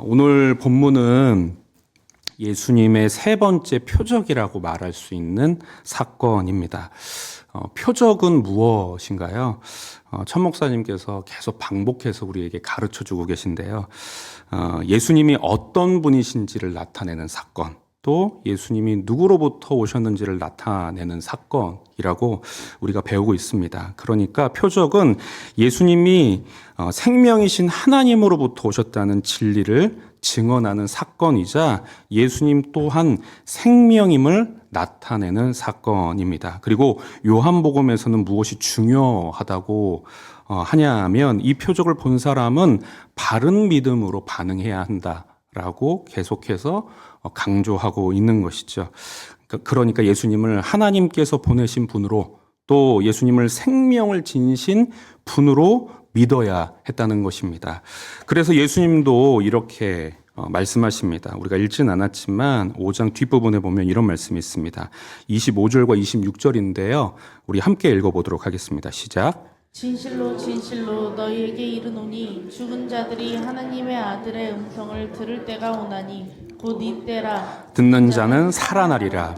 오늘 본문은 예수님의 세 번째 표적이라고 말할 수 있는 사건입니다. 표적은 무엇인가요? 천 목사님께서 계속 반복해서 우리에게 가르쳐 주고 계신데요. 예수님이 어떤 분이신지를 나타내는 사건, 또 예수님이 누구로부터 오셨는지를 나타내는 사건이라고 우리가 배우고 있습니다. 그러니까 표적은 예수님이 생명이신 하나님으로부터 오셨다는 진리를 증언하는 사건이자 예수님 또한 생명임을 나타내는 사건입니다. 그리고 요한복음에서는 무엇이 중요하다고 하냐면 이 표적을 본 사람은 바른 믿음으로 반응해야 한다라고 계속해서 강조하고 있는 것이죠. 그러니까 예수님을 하나님께서 보내신 분으로 또 예수님을 생명을 지니신 분으로 믿어야 했다는 것입니다. 그래서 예수님도 이렇게 말씀하십니다. 우리가 읽진 않았지만 5장 뒷부분에 보면 이런 말씀이 있습니다. 25절과 26절인데요. 우리 함께 읽어보도록 하겠습니다. 시작. 진실로 진실로 너희에게 이르노니 죽은 자들이 하나님의 아들의 음성을 들을 때가 오나니 곧 이때라. 듣는 자는 살아나리라.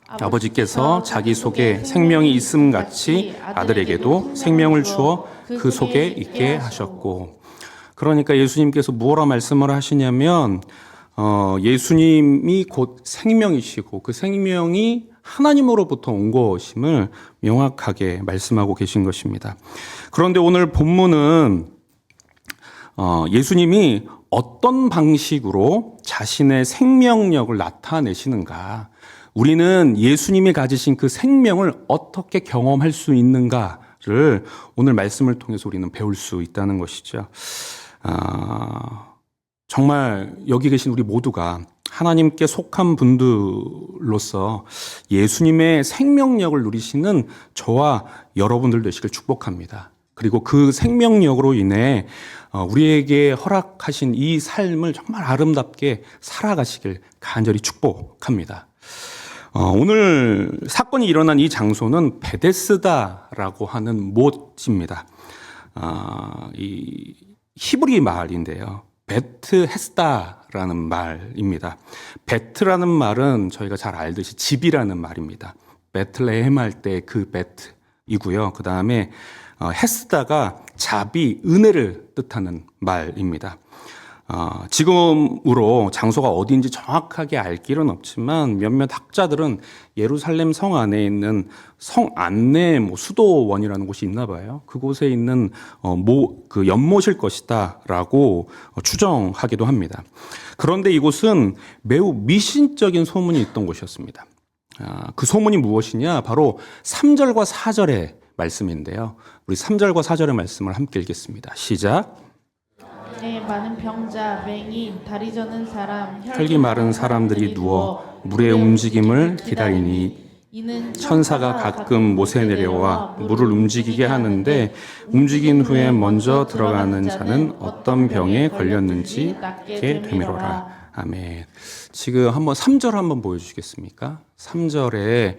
아버지께서 자기 속에 생명이 있음 같이 아들에게도 생명을 주어 그 속에 있게 하셨고. 그러니까 예수님께서 무엇라 말씀을 하시냐면 예수님이 곧 생명이시고 그 생명이 하나님으로부터 온 것임을 명확하게 말씀하고 계신 것입니다. 그런데 오늘 본문은 예수님이 어떤 방식으로 자신의 생명력을 나타내시는가, 우리는 예수님이 가지신 그 생명을 어떻게 경험할 수 있는가를 오늘 말씀을 통해서 우리는 배울 수 있다는 것이죠. 정말 여기 계신 우리 모두가 하나님께 속한 분들로서 예수님의 생명력을 누리시는 저와 여러분들 되시길 축복합니다. 그리고 그 생명력으로 인해 우리에게 허락하신 이 삶을 정말 아름답게 살아가시길 간절히 축복합니다. 오늘 사건이 일어난 이 장소는 베데스다라고 하는 못입니다. 이 히브리 말인데요. 베트헤스다라는 말입니다. 베트라는 말은 저희가 잘 알듯이 집이라는 말입니다. 베틀레헴 할 때 그 베트이고요. 그 다음에 헤스다가 자비, 은혜를 뜻하는 말입니다. 지금으로 장소가 어디인지 정확하게 알 길은 없지만 몇몇 학자들은 예루살렘 성 안에 있는 성 안내 수도원이라는 곳이 있나 봐요. 그곳에 있는 그 연못일 것이다라고 추정하기도 합니다. 그런데 이곳은 매우 미신적인 소문이 있던 곳이었습니다. 그 소문이 무엇이냐? 바로 3절과 4절의 말씀인데요. 우리 3절과 4절의 말씀을 함께 읽겠습니다. 시작. 많은 병자, 맹인, 다리 저는 사람, 혈기 마른 사람들이 누워 물의 움직임을 기다리니 천사가 가끔 못에 내려와 물을 움직이게 하는데 움직인 후에 먼저 들어가는 자는 어떤 병에 걸렸는지 낫게 되미로라. 아멘. 지금 한번 3절 한번 보여주시겠습니까? 3절에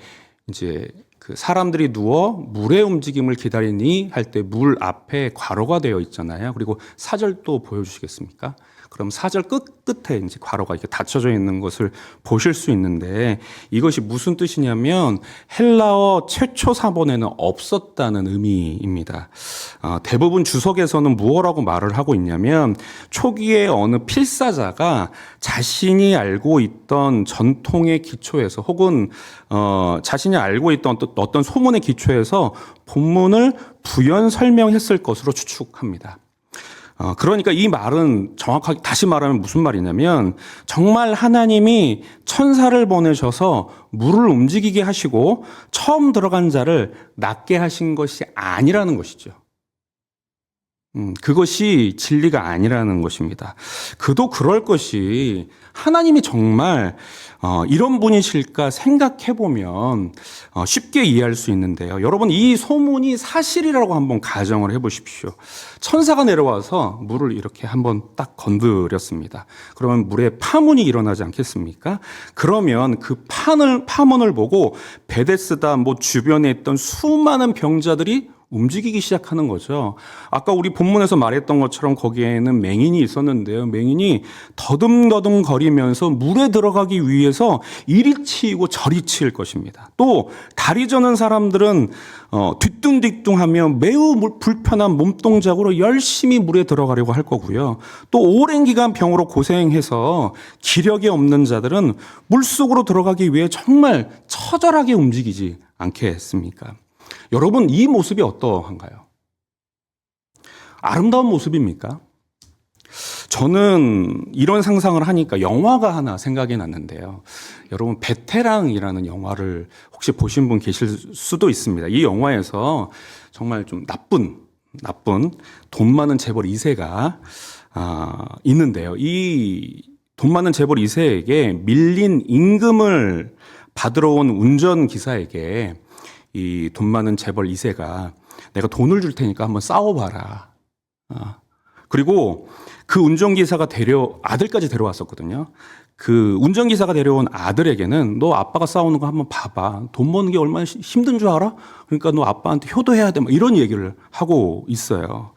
이제 그 사람들이 누워 물의 움직임을 기다리니 할 때 물 앞에 괄호가 되어 있잖아요. 그리고 4절도 보여주시겠습니까? 그럼 4절 끝에 이제 괄호가 이렇게 닫혀져 있는 것을 보실 수 있는데 이것이 무슨 뜻이냐면 헬라어 최초 사본에는 없었다는 의미입니다. 대부분 주석에서는 무엇라고 말을 하고 있냐면 초기에 어느 필사자가 자신이 알고 있던 전통의 기초에서 혹은 자신이 알고 있던 어떤 소문의 기초에서 본문을 부연 설명했을 것으로 추측합니다. 그러니까 이 말은 정확하게 다시 말하면 무슨 말이냐면 정말 하나님이 천사를 보내셔서 물을 움직이게 하시고 처음 들어간 자를 낫게 하신 것이 아니라는 것이죠. 그것이 진리가 아니라는 것입니다. 그도 그럴 것이 하나님이 정말 이런 분이실까 생각해보면 쉽게 이해할 수 있는데요. 여러분, 이 소문이 사실이라고 한번 가정을 해보십시오. 천사가 내려와서 물을 이렇게 한번 딱 건드렸습니다. 그러면 물에 파문이 일어나지 않겠습니까? 그러면 그 파문을 보고 베데스다 주변에 있던 수많은 병자들이 움직이기 시작하는 거죠. 아까 우리 본문에서 말했던 것처럼 거기에는 맹인이 있었는데요. 맹인이 더듬더듬 거리면서 물에 들어가기 위해서 이리 치이고 저리 치일 것입니다. 또 다리 저는 사람들은 뒤뚱뒤뚱하며 매우 불편한 몸동작으로 열심히 물에 들어가려고 할 거고요. 또 오랜 기간 병으로 고생해서 기력이 없는 자들은 물속으로 들어가기 위해 정말 처절하게 움직이지 않겠습니까? 여러분, 이 모습이 어떠한가요? 아름다운 모습입니까? 저는 이런 상상을 하니까 영화가 하나 생각이 났는데요. 여러분, 베테랑이라는 영화를 혹시 보신 분 계실 수도 있습니다. 이 영화에서 정말 좀 나쁜 돈 많은 재벌 2세가 있는데요. 이 돈 많은 재벌 2세에게 밀린 임금을 받으러 온 운전기사에게 이 돈 많은 재벌 2세가 내가 돈을 줄 테니까 한번 싸워봐라. 그리고 그 운전기사가 아들까지 데려왔었거든요. 그 운전기사가 데려온 아들에게는 너 아빠가 싸우는 거 한번 봐봐. 돈 버는 게 얼마나 힘든 줄 알아? 그러니까 너 아빠한테 효도해야 돼. 이런 얘기를 하고 있어요.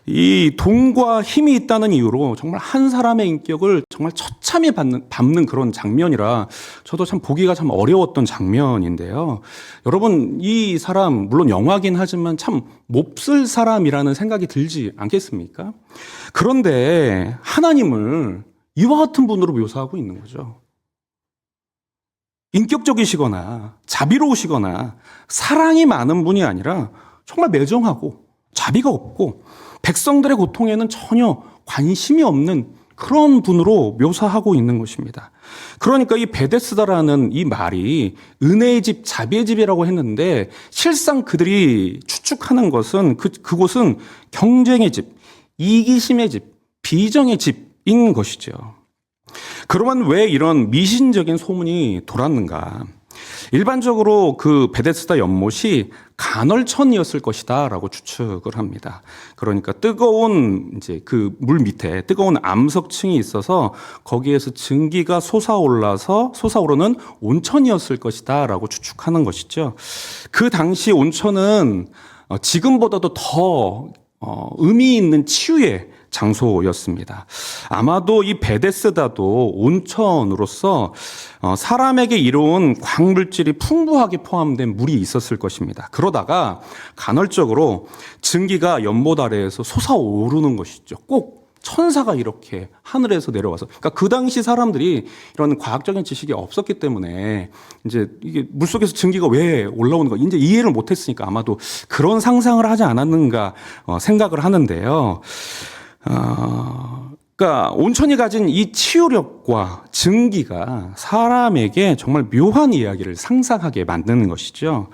이 돈과 힘이 있다는 이유로 정말 한 사람의 인격을 정말 처참히 밟는 그런 장면이라 저도 참 보기가 참 어려웠던 장면인데요. 여러분, 이 사람 물론 영화긴 하지만 참 몹쓸 사람이라는 생각이 들지 않겠습니까? 그런데 하나님을 이와 같은 분으로 묘사하고 있는 거죠. 인격적이시거나 자비로우시거나 사랑이 많은 분이 아니라 정말 매정하고 자비가 없고 백성들의 고통에는 전혀 관심이 없는 그런 분으로 묘사하고 있는 것입니다. 그러니까 이 베데스다라는 이 말이 은혜의 집, 자비의 집이라고 했는데 실상 그들이 추측하는 것은 그곳은 경쟁의 집, 이기심의 집, 비정의 집인 것이죠. 그러면 왜 이런 미신적인 소문이 돌았는가? 일반적으로 그 베데스다 연못이 간헐천이었을 것이다라고 추측을 합니다. 그러니까 뜨거운 이제 그 물 밑에 뜨거운 암석층이 있어서 거기에서 증기가 솟아오르는 온천이었을 것이다라고 추측하는 것이죠. 그 당시 온천은 지금보다도 더 의미 있는 치유의 장소였습니다. 아마도 이 베데스다도 온천으로서 사람에게 이로운 광물질이 풍부하게 포함된 물이 있었을 것입니다. 그러다가 간헐적으로 증기가 연못 아래에서 솟아오르는 것이죠. 꼭 천사가 이렇게 하늘에서 내려와서, 그러니까 그 당시 사람들이 이런 과학적인 지식이 없었기 때문에 이제 이게 물속에서 증기가 왜 올라오는 거 이제 이해를 못했으니까 아마도 그런 상상을 하지 않았는가 생각을 하는데요. 그러니까 온천이 가진 이 치유력과 증기가 사람에게 정말 묘한 이야기를 상상하게 만드는 것이죠.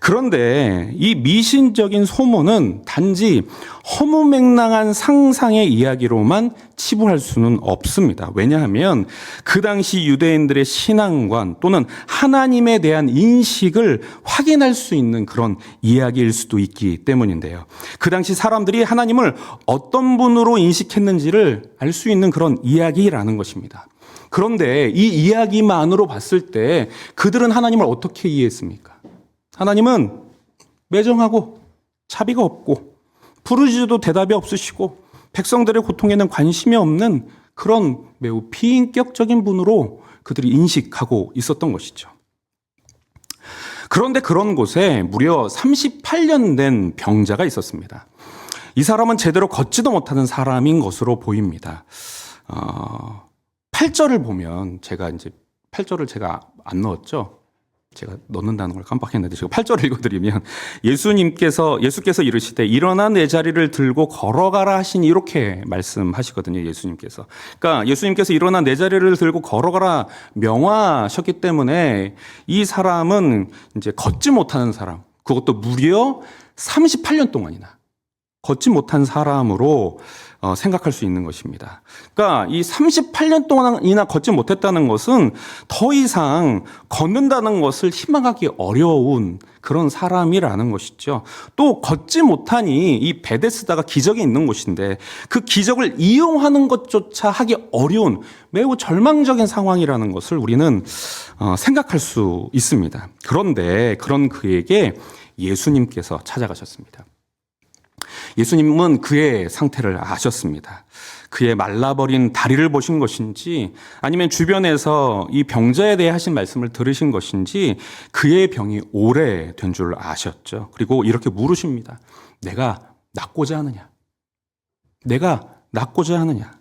그런데 이 미신적인 소문은 단지 허무맹랑한 상상의 이야기로만 치부할 수는 없습니다. 왜냐하면 그 당시 유대인들의 신앙관 또는 하나님에 대한 인식을 확인할 수 있는 그런 이야기일 수도 있기 때문인데요. 그 당시 사람들이 하나님을 어떤 분으로 인식했는지를 알 수 있는 그런 이야기라는 것입니다. 그런데 이 이야기만으로 봤을 때 그들은 하나님을 어떻게 이해했습니까? 하나님은 매정하고 자비가 없고 부르짖어도 대답이 없으시고 백성들의 고통에는 관심이 없는 그런 매우 비인격적인 분으로 그들이 인식하고 있었던 것이죠. 그런데 그런 곳에 무려 38년 된 병자가 있었습니다. 이 사람은 제대로 걷지도 못하는 사람인 것으로 보입니다. 8절을 보면 제가 8절을 안 넣었죠. 제가 넣는다는 걸 깜빡했는데 제가 8절을 읽어드리면 예수께서 이르시되 일어나 내 자리를 들고 걸어가라 하시니 이렇게 말씀하시거든요. 예수님께서. 그러니까 예수님께서 일어나 내 자리를 들고 걸어가라 명하셨기 때문에 이 사람은 이제 걷지 못하는 사람, 그것도 무려 38년 동안이나 걷지 못한 사람으로 생각할 수 있는 것입니다. 그러니까 이 38년 동안이나 걷지 못했다는 것은 더 이상 걷는다는 것을 희망하기 어려운 그런 사람이라는 것이죠. 또 걷지 못하니 이 베데스다가 기적이 있는 곳인데 그 기적을 이용하는 것조차 하기 어려운 매우 절망적인 상황이라는 것을 우리는 생각할 수 있습니다. 그런데 그런 그에게 예수님께서 찾아가셨습니다. 예수님은 그의 상태를 아셨습니다. 그의 말라버린 다리를 보신 것인지 아니면 주변에서 이 병자에 대해 하신 말씀을 들으신 것인지 그의 병이 오래된 줄 아셨죠. 그리고 이렇게 물으십니다. 내가 낫고자 하느냐? 내가 낫고자 하느냐?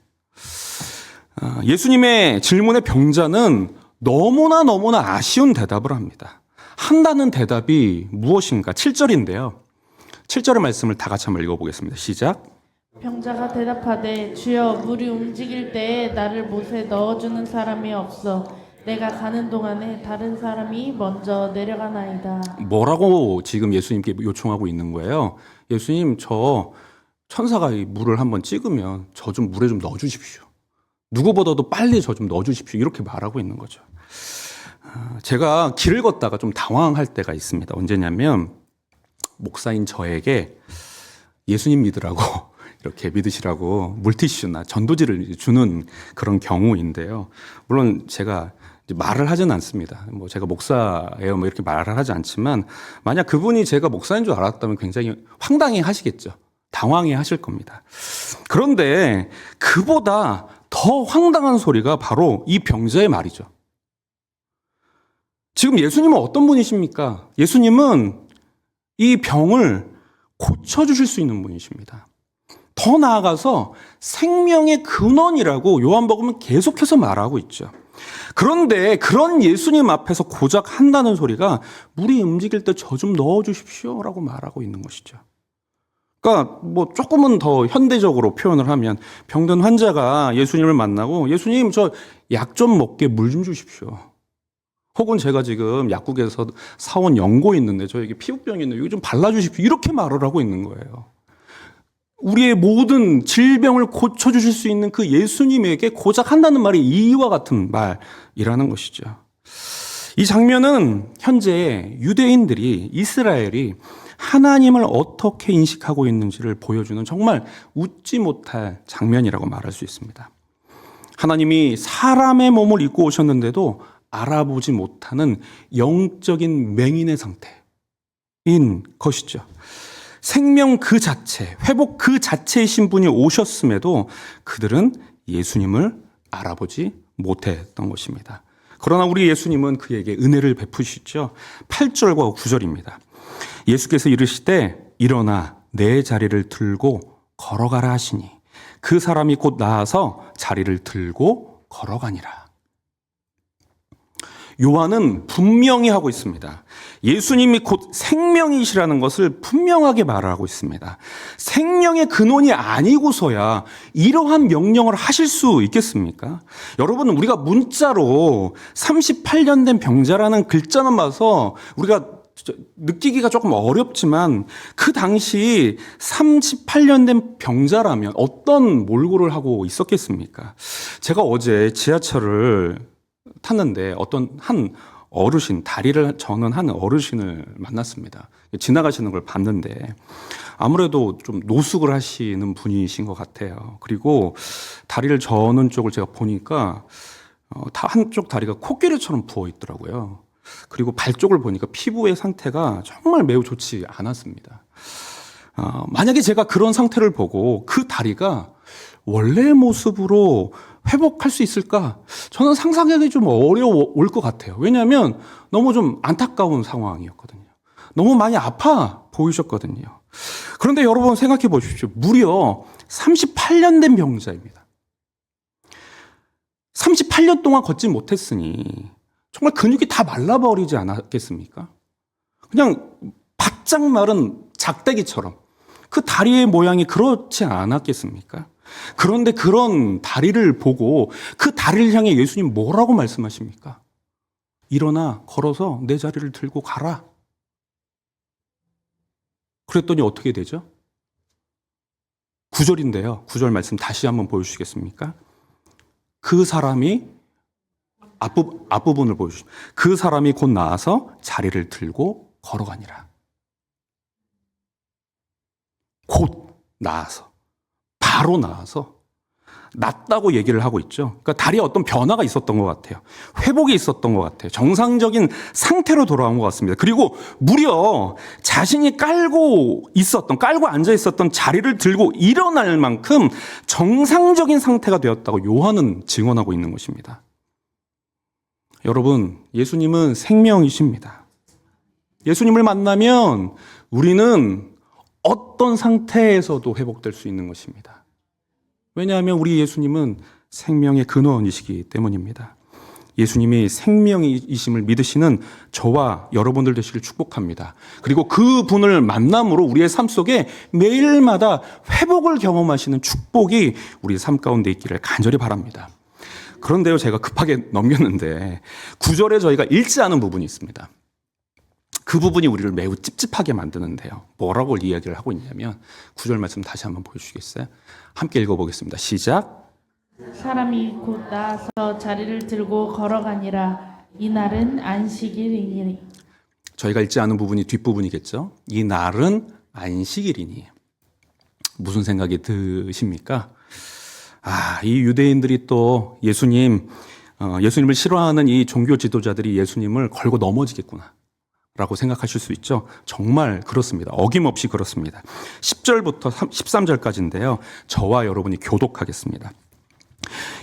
예수님의 질문에 병자는 너무나 아쉬운 대답을 합니다. 한다는 대답이 무엇인가? 7절인데요. 7절의 말씀을 다 같이 한번 읽어보겠습니다. 시작. 병자가 대답하되 주여 물이 움직일 때에 나를 못에 넣어주는 사람이 없어 내가 가는 동안에 다른 사람이 먼저 내려가나이다. 뭐라고 지금 예수님께 요청하고 있는 거예요? 예수님, 저 천사가 이 물을 한번 찍으면 저 좀 물에 좀 넣어주십시오. 누구보다도 빨리 저 좀 넣어주십시오. 이렇게 말하고 있는 거죠. 제가 길을 걷다가 좀 당황할 때가 있습니다. 언제냐면 목사인 저에게 예수님 믿으라고 이렇게 믿으시라고 물티슈나 전도지를 주는 그런 경우인데요. 물론 제가 말을 하진 않습니다. 뭐 제가 목사예요, 뭐 이렇게 말을 하지 않지만 만약 그분이 제가 목사인 줄 알았다면 굉장히 황당해 하시겠죠. 당황해 하실 겁니다. 그런데 그보다 더 황당한 소리가 바로 이 병자의 말이죠. 지금 예수님은 어떤 분이십니까? 예수님은 이 병을 고쳐주실 수 있는 분이십니다. 더 나아가서 생명의 근원이라고 요한복음은 계속해서 말하고 있죠. 그런데 그런 예수님 앞에서 고작 한다는 소리가 물이 움직일 때 저 좀 넣어주십시오 라고 말하고 있는 것이죠. 그러니까 뭐 조금은 더 현대적으로 표현을 하면 병든 환자가 예수님을 만나고 예수님 저 약 좀 먹게 물 좀 주십시오. 혹은 제가 지금 약국에서 사온 연고 있는데 저에게 피부병이 있는데 이거 좀 발라주십시오. 이렇게 말을 하고 있는 거예요. 우리의 모든 질병을 고쳐주실 수 있는 그 예수님에게 고작 한다는 말이 이와 같은 말이라는 것이죠. 이 장면은 현재 유대인들이 이스라엘이 하나님을 어떻게 인식하고 있는지를 보여주는 정말 웃지 못할 장면이라고 말할 수 있습니다. 하나님이 사람의 몸을 입고 오셨는데도 알아보지 못하는 영적인 맹인의 상태인 것이죠. 생명 그 자체, 회복 그 자체이신 분이 오셨음에도 그들은 예수님을 알아보지 못했던 것입니다. 그러나 우리 예수님은 그에게 은혜를 베푸시죠. 8절과 9절입니다. 예수께서 이르시되 일어나 내 자리를 들고 걸어가라 하시니 그 사람이 곧 나아서 자리를 들고 걸어가니라. 요한은 분명히 하고 있습니다. 예수님이 곧 생명이시라는 것을 분명하게 말하고 있습니다. 생명의 근원이 아니고서야 이러한 명령을 하실 수 있겠습니까? 여러분, 우리가 문자로 38년 된 병자라는 글자만 봐서 우리가 느끼기가 조금 어렵지만 그 당시 38년 된 병자라면 어떤 몰골을 하고 있었겠습니까? 제가 어제 지하철을 탔는데 어떤 한 어르신, 다리를 저는 한 어르신을 만났습니다. 지나가시는 걸 봤는데 아무래도 좀 노숙을 하시는 분이신 것 같아요. 그리고 다리를 저는 쪽을 제가 보니까 한쪽 다리가 코끼리처럼 부어 있더라고요. 그리고 발 쪽을 보니까 피부의 상태가 정말 매우 좋지 않았습니다. 만약에 제가 그런 상태를 보고 그 다리가 원래의 모습으로 회복할 수 있을까? 저는 상상하기 좀 어려울 것 같아요. 왜냐하면 너무 좀 안타까운 상황이었거든요. 너무 많이 아파 보이셨거든요. 그런데 여러분 생각해 보십시오. 무려 38년 된 병자입니다. 38년 동안 걷지 못했으니 정말 근육이 다 말라버리지 않았겠습니까? 그냥 바짝 마른 작대기처럼 그 다리의 모양이 그렇지 않았겠습니까? 그런데 그런 다리를 보고 그 다리를 향해 예수님 뭐라고 말씀하십니까? 일어나 걸어서 내 자리를 들고 가라. 그랬더니 어떻게 되죠? 9절인데요. 9절 말씀 다시 한번 보여주시겠습니까? 그 사람이 앞부분을 보여주십시오. 그 사람이 곧 나아서 자리를 들고 걸어가니라. 곧 나아서, 바로 나아서 낫다고 얘기를 하고 있죠. 그러니까 다리에 어떤 변화가 있었던 것 같아요. 회복이 있었던 것 같아요. 정상적인 상태로 돌아온 것 같습니다. 그리고 무려 자신이 깔고 앉아 있었던 자리를 들고 일어날 만큼 정상적인 상태가 되었다고 요한은 증언하고 있는 것입니다. 여러분, 예수님은 생명이십니다. 예수님을 만나면 우리는 어떤 상태에서도 회복될 수 있는 것입니다. 왜냐하면 우리 예수님은 생명의 근원이시기 때문입니다. 예수님이 생명이심을 믿으시는 저와 여러분들 되시길 축복합니다. 그리고 그 분을 만남으로 우리의 삶 속에 매일마다 회복을 경험하시는 축복이 우리 삶 가운데 있기를 간절히 바랍니다. 그런데요, 제가 급하게 넘겼는데 9절에 저희가 읽지 않은 부분이 있습니다. 그 부분이 우리를 매우 찝찝하게 만드는데요. 뭐라고 이야기를 하고 있냐면 9절 말씀 다시 한번 보여주시겠어요? 함께 읽어보겠습니다. 시작. 사람이 곧 나아서 자리를 들고 걸어가니라. 이날은 안식일이니. 저희가 읽지 않은 부분이 뒷부분이겠죠. 이 날은 안식일이니. 무슨 생각이 드십니까? 이 유대인들이 또 예수님을 싫어하는 이 종교 지도자들이 예수님을 걸고 넘어지겠구나 라고 생각하실 수 있죠. 정말 그렇습니다. 어김없이 그렇습니다. 10절부터 13절까지인데요. 저와 여러분이 교독하겠습니다.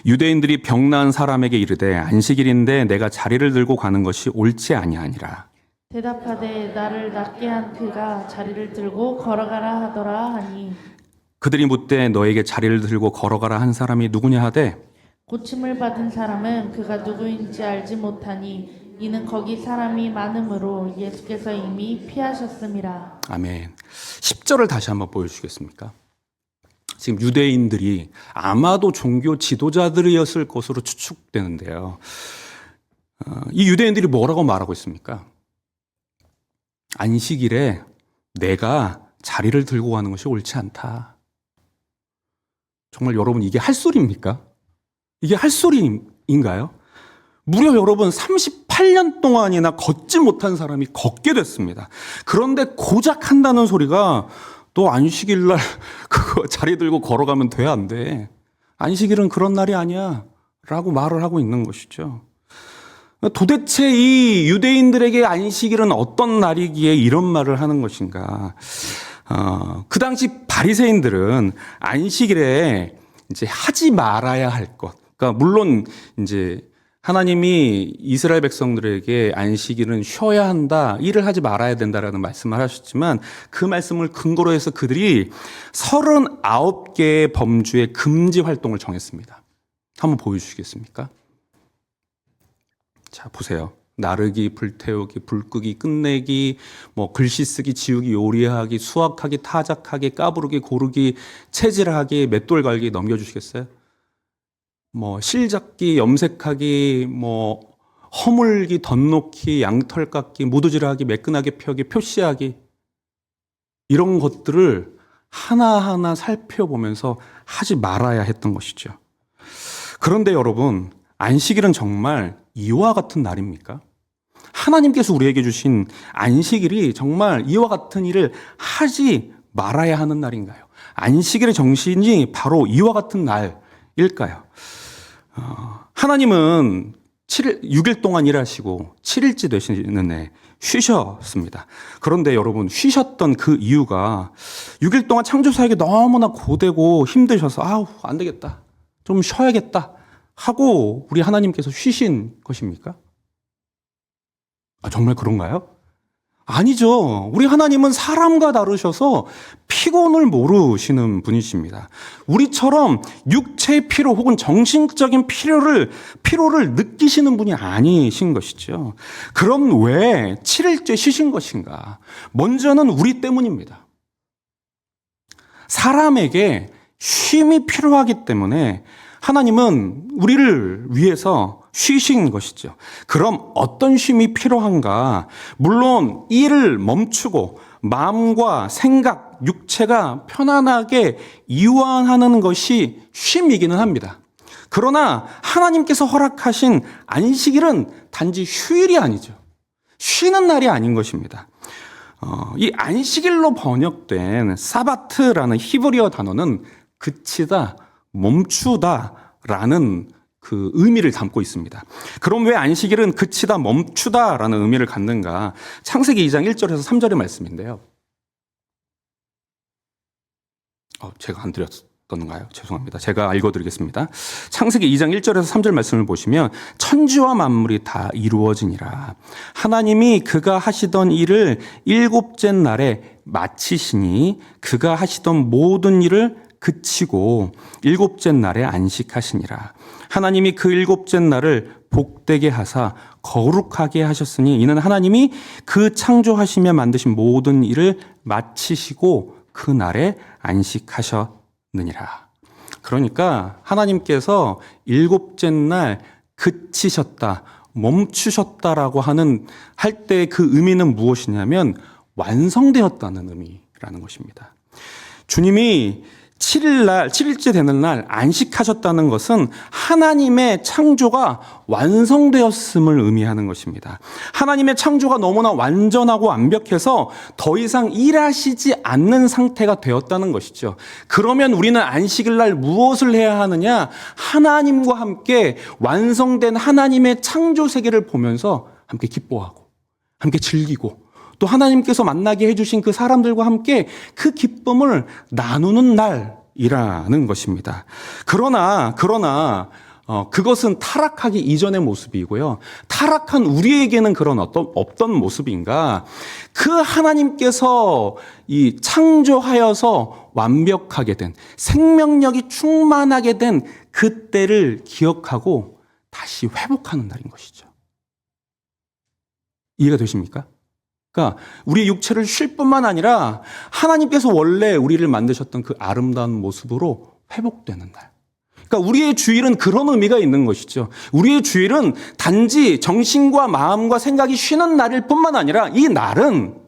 유대인들이 병난 사람에게 이르되 안식일인데 내가 자리를 들고 가는 것이 옳지 아니하니라. 대답하되 나를 낫게 한 그가 자리를 들고 걸어가라 하더라 하니. 그들이 묻되 너에게 자리를 들고 걸어가라 한 사람이 누구냐 하되 고침을 받은 사람은 그가 누구인지 알지 못하니 이는 거기 사람이 많음으로 예수께서 이미 피하셨음이라. 아멘. 10절을 다시 한번 보여주시겠습니까? 지금 유대인들이 아마도 종교 지도자들이었을 것으로 추측되는데요. 이 유대인들이 뭐라고 말하고 있습니까? 안식일에 내가 자리를 들고 가는 것이 옳지 않다. 정말 여러분, 이게 할 소리입니까? 이게 할 소리인가요? 무려 여러분 38년 동안이나 걷지 못한 사람이 걷게 됐습니다. 그런데 고작 한다는 소리가 너 안식일 날 그거 자리 들고 걸어가면 돼, 안 돼? 안식일은 그런 날이 아니야 라고 말을 하고 있는 것이죠. 도대체 이 유대인들에게 안식일은 어떤 날이기에 이런 말을 하는 것인가? 그 당시 바리새인들은 안식일에 이제 하지 말아야 할 것. 그러니까 물론 이제 하나님이 이스라엘 백성들에게 안식일은 쉬어야 한다, 일을 하지 말아야 된다라는 말씀을 하셨지만 그 말씀을 근거로 해서 그들이 39개의 범주의 금지 활동을 정했습니다. 한번 보여주시겠습니까? 자, 보세요. 나르기, 불태우기, 불 끄기, 끝내기, 글씨 쓰기, 지우기, 요리하기, 수학하기, 타작하기, 까부르기, 고르기, 채질하기, 맷돌 갈기 넘겨주시겠어요? 실잡기, 염색하기, 허물기, 덧놓기, 양털 깎기, 무드질하기, 매끈하게 펴기, 표시하기, 이런 것들을 하나하나 살펴보면서 하지 말아야 했던 것이죠. 그런데 여러분, 안식일은 정말 이와 같은 날입니까? 하나님께서 우리에게 주신 안식일이 정말 이와 같은 일을 하지 말아야 하는 날인가요? 안식일의 정신이 바로 이와 같은 날일까요? 하나님은 6일 동안 일하시고 7일째 되시는 날 쉬셨습니다. 그런데 여러분, 쉬셨던 그 이유가 6일 동안 창조사에게 너무나 고되고 힘드셔서 안 되겠다, 좀 쉬어야겠다 하고 우리 하나님께서 쉬신 것입니까? 정말 그런가요? 아니죠. 우리 하나님은 사람과 다르셔서 피곤을 모르시는 분이십니다. 우리처럼 육체의 피로 혹은 정신적인 피로를 느끼시는 분이 아니신 것이죠. 그럼 왜 7일째 쉬신 것인가? 먼저는 우리 때문입니다. 사람에게 쉼이 필요하기 때문에 하나님은 우리를 위해서 쉬신 것이죠. 그럼 어떤 쉼이 필요한가? 물론 일을 멈추고 마음과 생각, 육체가 편안하게 이완하는 것이 쉼이기는 합니다. 그러나 하나님께서 허락하신 안식일은 단지 휴일이 아니죠. 쉬는 날이 아닌 것입니다. 이 안식일로 번역된 사바트라는 히브리어 단어는 그치다, 멈추다라는 그 의미를 담고 있습니다. 그럼 왜 안식일은 그치다, 멈추다라는 의미를 갖는가? 창세기 2장 1절에서 3절의 말씀인데요. 제가 안 드렸던가요? 죄송합니다. 제가 읽어드리겠습니다. 창세기 2장 1절에서 3절 말씀을 보시면 천지와 만물이 다 이루어지니라. 하나님이 그가 하시던 일을 일곱째 날에 마치시니 그가 하시던 모든 일을 그치고 일곱째 날에 안식하시니라. 하나님이 그 일곱째 날을 복되게 하사 거룩하게 하셨으니 이는 하나님이 그 창조하시며 만드신 모든 일을 마치시고 그 날에 안식하셨느니라. 그러니까 하나님께서 일곱째 날 그치셨다, 멈추셨다라고 할 때 그 의미는 무엇이냐면 완성되었다는 의미라는 것입니다. 주님이 7일째 되는 날 안식하셨다는 것은 하나님의 창조가 완성되었음을 의미하는 것입니다. 하나님의 창조가 너무나 완전하고 완벽해서 더 이상 일하시지 않는 상태가 되었다는 것이죠. 그러면 우리는 안식일 날 무엇을 해야 하느냐? 하나님과 함께 완성된 하나님의 창조 세계를 보면서 함께 기뻐하고 함께 즐기고 또 하나님께서 만나게 해주신 그 사람들과 함께 그 기쁨을 나누는 날이라는 것입니다. 그러나 그것은 타락하기 이전의 모습이고요. 타락한 우리에게는 그런 어떤 모습인가? 그 하나님께서 이 창조하여서 완벽하게 된 생명력이 충만하게 된 그때를 기억하고 다시 회복하는 날인 것이죠. 이해가 되십니까? 그러니까 우리의 육체를 쉴 뿐만 아니라 하나님께서 원래 우리를 만드셨던 그 아름다운 모습으로 회복되는 날. 그러니까 우리의 주일은 그런 의미가 있는 것이죠. 우리의 주일은 단지 정신과 마음과 생각이 쉬는 날일 뿐만 아니라 이 날은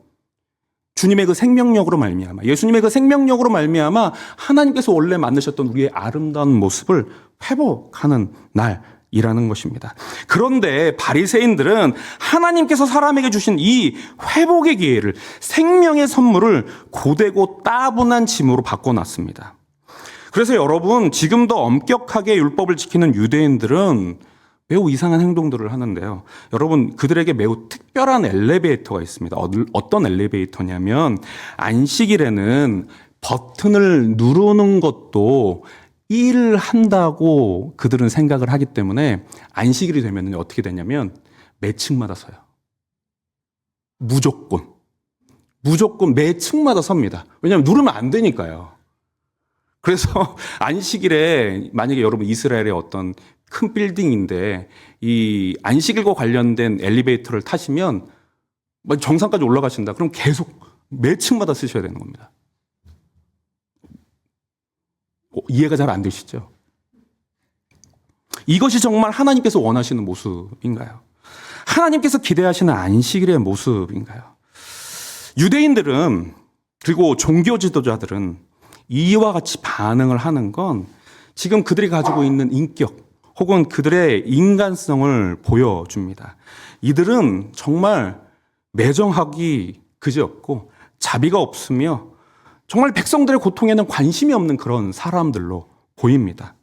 주님의 그 생명력으로 말미암아, 예수님의 그 생명력으로 말미암아 하나님께서 원래 만드셨던 우리의 아름다운 모습을 회복하는 날이라는 것입니다. 그런데 바리새인들은 하나님께서 사람에게 주신 이 회복의 기회를, 생명의 선물을 고되고 따분한 짐으로 바꿔놨습니다. 그래서 여러분, 지금도 엄격하게 율법을 지키는 유대인들은 매우 이상한 행동들을 하는데요. 여러분, 그들에게 매우 특별한 엘리베이터가 있습니다. 어떤 엘리베이터냐면 안식일에는 버튼을 누르는 것도 일을 한다고 그들은 생각을 하기 때문에 안식일이 되면 어떻게 되냐면 매 층마다 서요. 무조건 매 층마다 섭니다. 왜냐하면 누르면 안 되니까요. 그래서 안식일에 만약에 여러분 이스라엘의 어떤 큰 빌딩인데 이 안식일과 관련된 엘리베이터를 타시면 정상까지 올라가신다. 그럼 계속 매 층마다 쓰셔야 되는 겁니다. 이해가 잘 안 되시죠? 이것이 정말 하나님께서 원하시는 모습인가요? 하나님께서 기대하시는 안식일의 모습인가요? 유대인들은 그리고 종교 지도자들은 이와 같이 반응을 하는 건 지금 그들이 가지고 있는 인격 혹은 그들의 인간성을 보여줍니다. 이들은 정말 매정하기 그지없고 자비가 없으며 정말 백성들의 고통에는 관심이 없는 그런 사람들로 보입니다.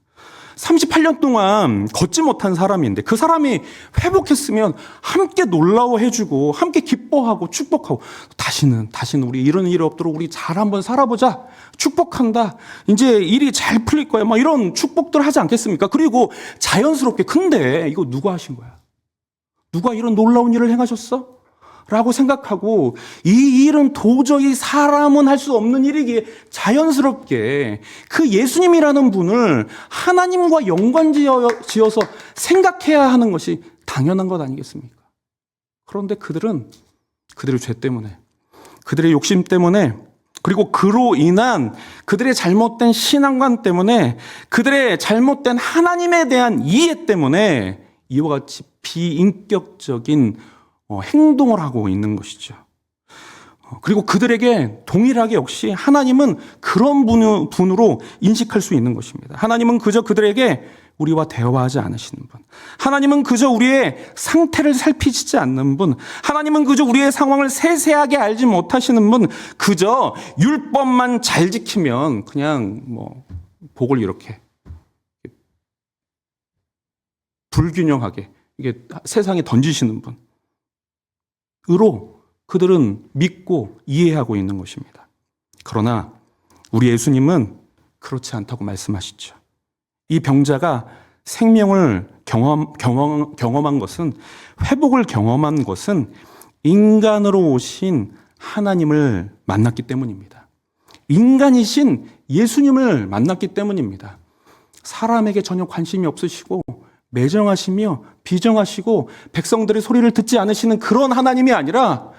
38년 동안 걷지 못한 사람인데 그 사람이 회복했으면 함께 놀라워해주고 함께 기뻐하고 축복하고 다시는 우리 이런 일이 없도록 우리 잘 한번 살아보자. 축복한다. 이제 일이 잘 풀릴 거야. 이런 축복들 하지 않겠습니까? 그리고 자연스럽게 근데 이거 누가 하신 거야? 누가 이런 놀라운 일을 행하셨어? 라고 생각하고 이 일은 도저히 사람은 할 수 없는 일이기에 자연스럽게 그 예수님이라는 분을 하나님과 연관지어서 생각해야 하는 것이 당연한 것 아니겠습니까? 그런데 그들의 죄 때문에, 그들의 욕심 때문에, 그리고 그로 인한 그들의 잘못된 신앙관 때문에, 그들의 잘못된 하나님에 대한 이해 때문에 이와 같이 비인격적인 행동을 하고 있는 것이죠. 그리고 그들에게 동일하게 역시 하나님은 그런 분으로 인식할 수 있는 것입니다. 하나님은 그저 그들에게 우리와 대화하지 않으시는 분. 하나님은 그저 우리의 상태를 살피시지 않는 분. 하나님은 그저 우리의 상황을 세세하게 알지 못하시는 분. 그저 율법만 잘 지키면 그냥 복을 이렇게 불균형하게 이게 세상에 던지시는 분으로 그들은 믿고 이해하고 있는 것입니다. 그러나 우리 예수님은 그렇지 않다고 말씀하시죠. 이 병자가 생명을 경험한 것은, 회복을 경험한 것은 인간으로 오신 하나님을 만났기 때문입니다. 인간이신 예수님을 만났기 때문입니다. 사람에게 전혀 관심이 없으시고 매정하시며 비정하시고 백성들의 소리를 듣지 않으시는 그런 하나님이 아니라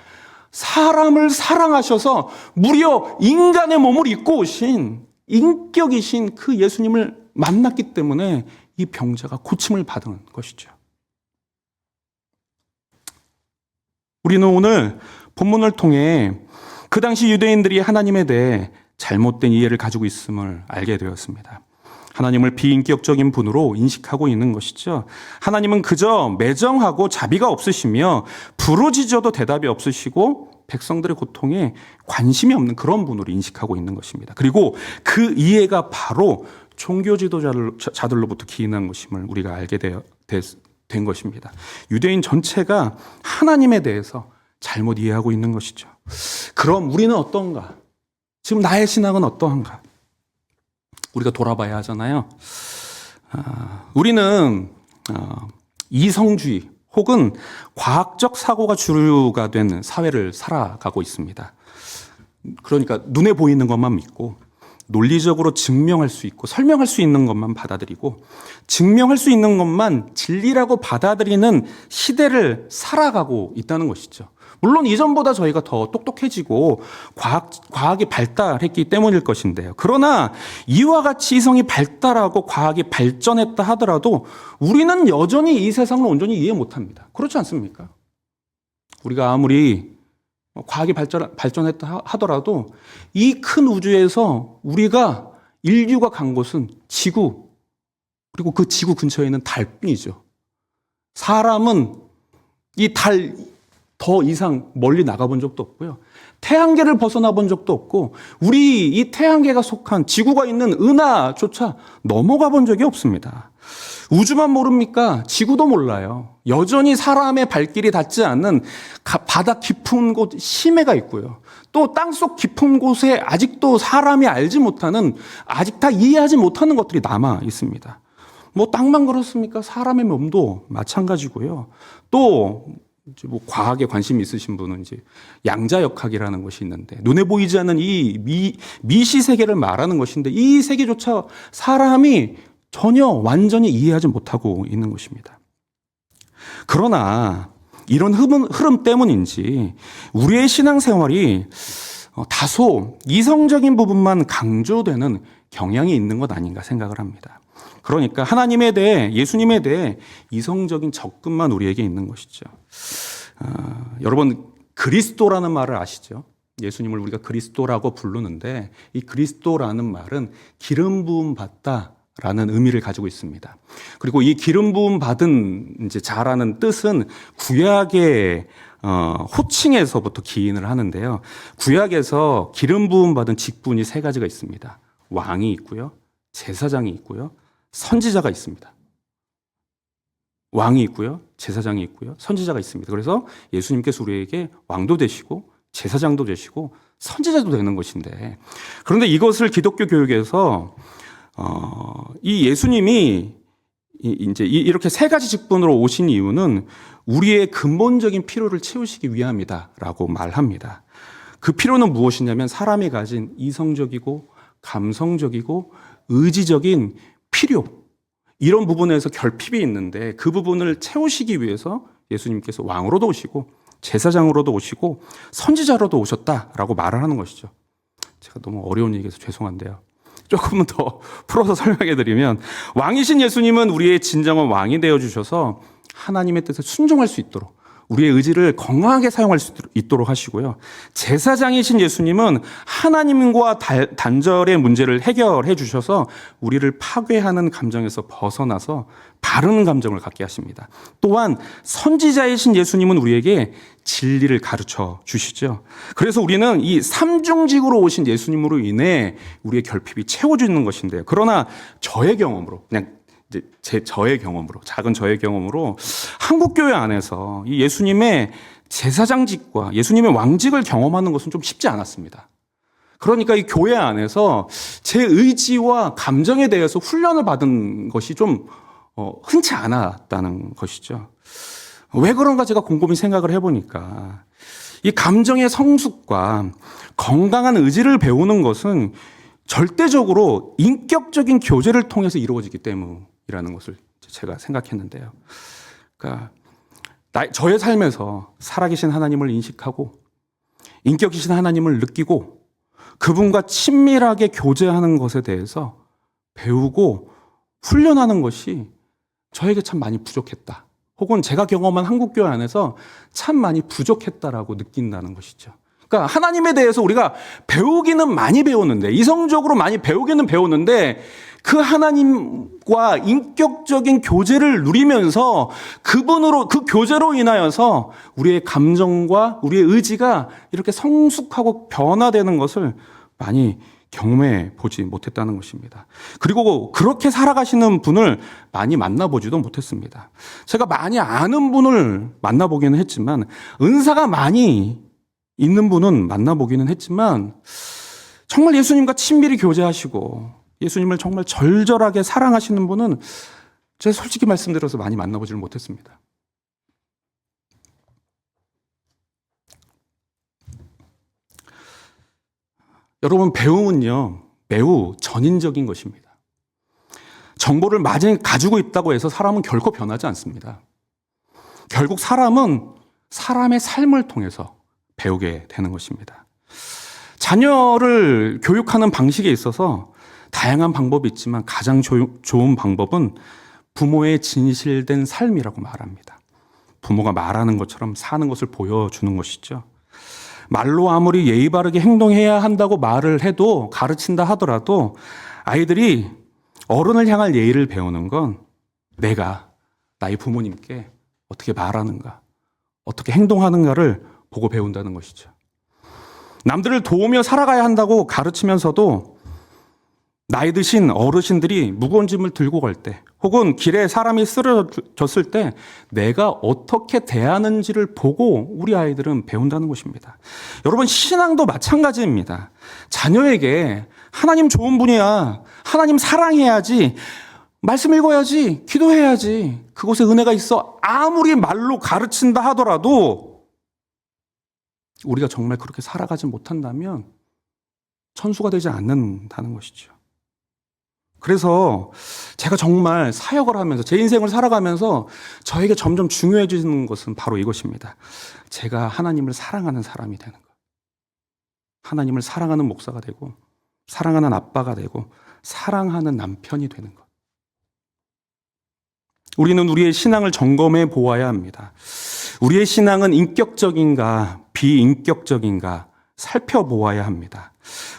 사람을 사랑하셔서 무려 인간의 몸을 입고 오신 인격이신 그 예수님을 만났기 때문에 이 병자가 고침을 받은 것이죠. 우리는 오늘 본문을 통해 그 당시 유대인들이 하나님에 대해 잘못된 이해를 가지고 있음을 알게 되었습니다. 하나님을 비인격적인 분으로 인식하고 있는 것이죠. 하나님은 그저 매정하고 자비가 없으시며 부르짖어도 대답이 없으시고 백성들의 고통에 관심이 없는 그런 분으로 인식하고 있는 것입니다. 그리고 그 이해가 바로 종교 지도자들로부터 기인한 것임을 우리가 알게 된 것입니다. 유대인 전체가 하나님에 대해서 잘못 이해하고 있는 것이죠. 그럼 우리는 어떤가? 지금 나의 신앙은 어떠한가? 우리가 돌아봐야 하잖아요. 우리는 이성주의 혹은 과학적 사고가 주류가 된 사회를 살아가고 있습니다. 그러니까 눈에 보이는 것만 믿고 논리적으로 증명할 수 있고 설명할 수 있는 것만 받아들이고 증명할 수 있는 것만 진리라고 받아들이는 시대를 살아가고 있다는 것이죠. 물론 이전보다 저희가 더 똑똑해지고 과학이 발달했기 때문일 것인데요. 그러나 이와 같이 이성이 발달하고 과학이 발전했다 하더라도 우리는 여전히 이 세상을 온전히 이해 못합니다. 그렇지 않습니까? 우리가 아무리 과학이 발전했다 하더라도 이 큰 우주에서 우리가 인류가 간 곳은 지구, 그리고 그 지구 근처에 있는 달뿐이죠. 사람은 이 달 더 이상 멀리 나가본 적도 없고요. 태양계를 벗어나 본 적도 없고 우리 이 태양계가 속한 지구가 있는 은하조차 넘어가 본 적이 없습니다. 우주만 모릅니까? 지구도 몰라요. 여전히 사람의 발길이 닿지 않는 바다 깊은 곳 심해가 있고요. 또 땅속 깊은 곳에 아직도 사람이 알지 못하는, 아직 다 이해하지 못하는 것들이 남아 있습니다. 뭐 땅만 그렇습니까? 사람의 몸도 마찬가지고요. 또 뭐 과학에 관심이 있으신 분은 이제 양자역학이라는 것이 있는데 눈에 보이지 않는 이 미시 세계를 말하는 것인데 이 세계조차 사람이 전혀 완전히 이해하지 못하고 있는 것입니다. 그러나 이런 흐름 때문인지 우리의 신앙생활이 다소 이성적인 부분만 강조되는 경향이 있는 것 아닌가 생각을 합니다. 그러니까 하나님에 대해, 예수님에 대해 이성적인 접근만 우리에게 있는 것이죠. 여러분 그리스도라는 말을 아시죠? 예수님을 우리가 그리스도라고 부르는데 이 그리스도라는 말은 기름 부음 받다라는 의미를 가지고 있습니다. 그리고 이 기름 부음 받은 이제 자라는 뜻은 구약의 호칭에서부터 기인을 하는데요. 구약에서 기름 부음 받은 직분이 세 가지가 있습니다. 왕이 있고요, 제사장이 있고요, 선지자가 있습니다. 왕이 있고요, 제사장이 있고요, 선지자가 있습니다. 그래서 예수님께서 우리에게 왕도 되시고 제사장도 되시고 선지자도 되는 것인데, 그런데 이것을 기독교 교육에서 이 예수님이 이제 이렇게 세 가지 직분으로 오신 이유는 우리의 근본적인 필요를 채우시기 위함이다라고 말합니다. 그 필요는 무엇이냐면 사람이 가진 이성적이고 감성적이고 의지적인 필요, 이런 부분에서 결핍이 있는데 그 부분을 채우시기 위해서 예수님께서 왕으로도 오시고 제사장으로도 오시고 선지자로도 오셨다라고 말을 하는 것이죠. 제가 너무 어려운 얘기해서 죄송한데요. 조금은 더 풀어서 설명해 드리면 왕이신 예수님은 우리의 진정한 왕이 되어 주셔서 하나님의 뜻에 순종할 수 있도록 우리의 의지를 건강하게 사용할 수 있도록 하시고요. 제사장이신 예수님은 하나님과 단절의 문제를 해결해 주셔서 우리를 파괴하는 감정에서 벗어나서 바른 감정을 갖게 하십니다. 또한 선지자이신 예수님은 우리에게 진리를 가르쳐 주시죠. 그래서 우리는 이 삼중직으로 오신 예수님으로 인해 우리의 결핍이 채워지는 것인데요. 그러나 저의 경험으로, 그냥 이제 저의 경험으로, 작은 저의 경험으로 한국 교회 안에서 이 예수님의 제사장직과 예수님의 왕직을 경험하는 것은 좀 쉽지 않았습니다. 그러니까 이 교회 안에서 제 의지와 감정에 대해서 훈련을 받은 것이 좀 흔치 않았다는 것이죠. 왜 그런가 제가 곰곰이 생각을 해보니까 이 감정의 성숙과 건강한 의지를 배우는 것은 절대적으로 인격적인 교제를 통해서 이루어지기 때문이라는 것을 제가 생각했는데요. 그러니까 저의 삶에서 살아계신 하나님을 인식하고 인격이신 하나님을 느끼고 그분과 친밀하게 교제하는 것에 대해서 배우고 훈련하는 것이 저에게 참 많이 부족했다. 혹은 제가 경험한 한국교회 안에서 참 많이 부족했다라고 느낀다는 것이죠. 그러니까 하나님에 대해서 우리가 배우기는 많이 배웠는데, 이성적으로 많이 배우기는 배웠는데, 그 하나님과 인격적인 교제를 누리면서 그분으로, 그 교제로 인하여서 우리의 감정과 우리의 의지가 이렇게 성숙하고 변화되는 것을 많이 경험해 보지 못했다는 것입니다. 그리고 그렇게 살아가시는 분을 많이 만나보지도 못했습니다. 제가 많이 아는 분을 만나보기는 했지만, 은사가 많이 있는 분은 만나보기는 했지만, 정말 예수님과 친밀히 교제하시고 예수님을 정말 절절하게 사랑하시는 분은 제가 솔직히 말씀드려서 많이 만나보지를 못했습니다. 여러분, 배움은요, 매우 전인적인 것입니다. 정보를 많이 가지고 있다고 해서 사람은 결코 변하지 않습니다. 결국 사람은 사람의 삶을 통해서 배우게 되는 것입니다. 자녀를 교육하는 방식에 있어서 다양한 방법이 있지만 가장 좋은 방법은 부모의 진실된 삶이라고 말합니다. 부모가 말하는 것처럼 사는 것을 보여주는 것이죠. 말로 아무리 예의 바르게 행동해야 한다고 말을 해도, 가르친다 하더라도 아이들이 어른을 향할 예의를 배우는 건 내가 나의 부모님께 어떻게 말하는가, 어떻게 행동하는가를 보고 배운다는 것이죠. 남들을 도우며 살아가야 한다고 가르치면서도 나이 드신 어르신들이 무거운 짐을 들고 갈 때, 혹은 길에 사람이 쓰러졌을 때 내가 어떻게 대하는지를 보고 우리 아이들은 배운다는 것입니다. 여러분, 신앙도 마찬가지입니다. 자녀에게 하나님 좋은 분이야, 하나님 사랑해야지, 말씀 읽어야지, 기도해야지, 그곳에 은혜가 있어, 아무리 말로 가르친다 하더라도 우리가 정말 그렇게 살아가지 못한다면 천수가 되지 않는다는 것이죠. 그래서 제가 정말 사역을 하면서 제 인생을 살아가면서 저에게 점점 중요해지는 것은 바로 이것입니다. 제가 하나님을 사랑하는 사람이 되는 것. 하나님을 사랑하는 목사가 되고, 사랑하는 아빠가 되고, 사랑하는 남편이 되는 것. 우리는 우리의 신앙을 점검해 보아야 합니다. 우리의 신앙은 인격적인가 비인격적인가 살펴보아야 합니다.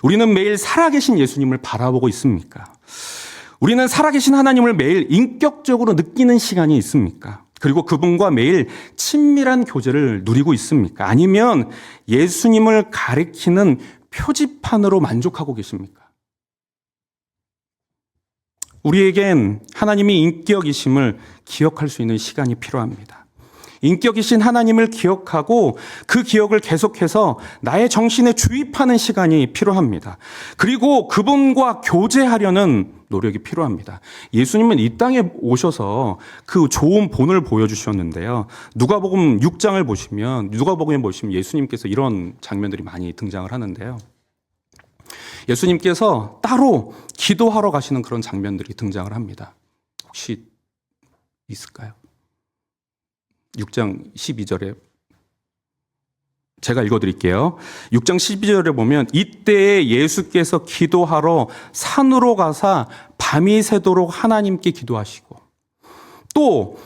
우리는 매일 살아계신 예수님을 바라보고 있습니까? 우리는 살아계신 하나님을 매일 인격적으로 느끼는 시간이 있습니까? 그리고 그분과 매일 친밀한 교제를 누리고 있습니까? 아니면 예수님을 가리키는 표지판으로 만족하고 계십니까? 우리에겐 하나님이 인격이심을 기억할 수 있는 시간이 필요합니다. 인격이신 하나님을 기억하고 그 기억을 계속해서 나의 정신에 주입하는 시간이 필요합니다. 그리고 그분과 교제하려는 노력이 필요합니다. 예수님은 이 땅에 오셔서 그 좋은 본을 보여주셨는데요. 누가복음 6장을 보시면, 누가복음에 보시면 예수님께서 이런 장면들이 많이 등장을 하는데요. 예수님께서 따로 기도하러 가시는 그런 장면들이 등장을 합니다. 혹시 있을까요? 6장 12절에 제가 읽어드릴게요. 6장 12절에 보면 이때에 예수께서 기도하러 산으로 가사 밤이 새도록 하나님께 기도하시고, 또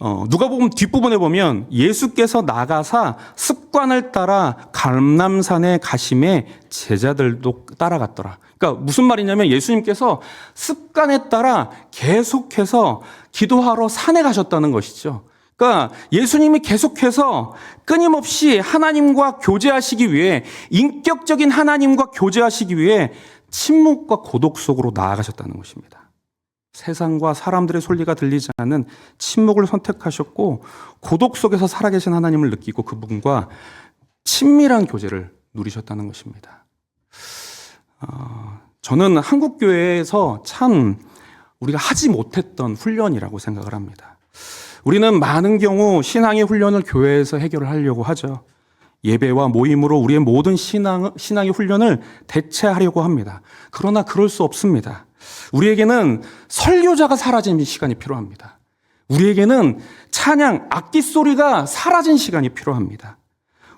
누가복음 뒷부분에 보면 예수께서 나가사 습관을 따라 감람산에 가심에 제자들도 따라갔더라. 그러니까 무슨 말이냐면 예수님께서 습관에 따라 계속해서 기도하러 산에 가셨다는 것이죠. 그러니까 예수님이 계속해서 끊임없이 하나님과 교제하시기 위해, 인격적인 하나님과 교제하시기 위해 침묵과 고독 속으로 나아가셨다는 것입니다. 세상과 사람들의 소리가 들리지 않는 침묵을 선택하셨고 고독 속에서 살아계신 하나님을 느끼고 그분과 친밀한 교제를 누리셨다는 것입니다. 저는 한국교회에서 참 우리가 하지 못했던 훈련이라고 생각을 합니다. 우리는 많은 경우 신앙의 훈련을 교회에서 해결을 하려고 하죠. 예배와 모임으로 우리의 모든 신앙의 훈련을 대체하려고 합니다. 그러나 그럴 수 없습니다. 우리에게는 설교자가 사라진 시간이 필요합니다. 우리에게는 찬양, 악기 소리가 사라진 시간이 필요합니다.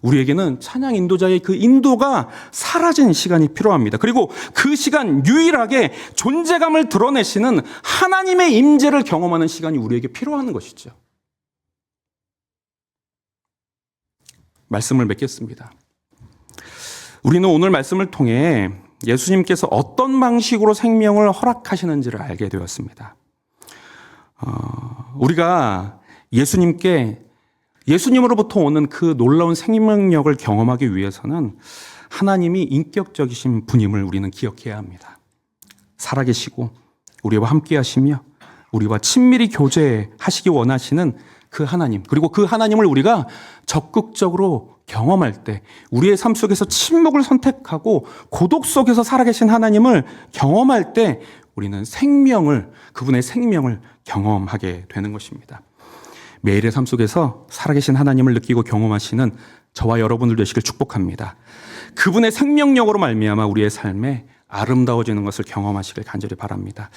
우리에게는 찬양 인도자의 그 인도가 사라진 시간이 필요합니다. 그리고 그 시간 유일하게 존재감을 드러내시는 하나님의 임재를 경험하는 시간이 우리에게 필요한 것이죠. 말씀을 맺겠습니다. 우리는 오늘 말씀을 통해 예수님께서 어떤 방식으로 생명을 허락하시는지를 알게 되었습니다. 우리가 예수님으로부터 오는 그 놀라운 생명력을 경험하기 위해서는 하나님이 인격적이신 분임을 우리는 기억해야 합니다. 살아계시고 우리와 함께 하시며 우리와 친밀히 교제하시기 원하시는 그 하나님, 그리고 그 하나님을 우리가 적극적으로 경험할 때, 우리의 삶 속에서 침묵을 선택하고 고독 속에서 살아계신 하나님을 경험할 때 우리는 그분의 생명을 경험하게 되는 것입니다. 매일의 삶 속에서 살아계신 하나님을 느끼고 경험하시는 저와 여러분들 되시길 축복합니다. 그분의 생명력으로 말미암아 우리의 삶에 아름다워지는 것을 경험하시길 간절히 바랍니다.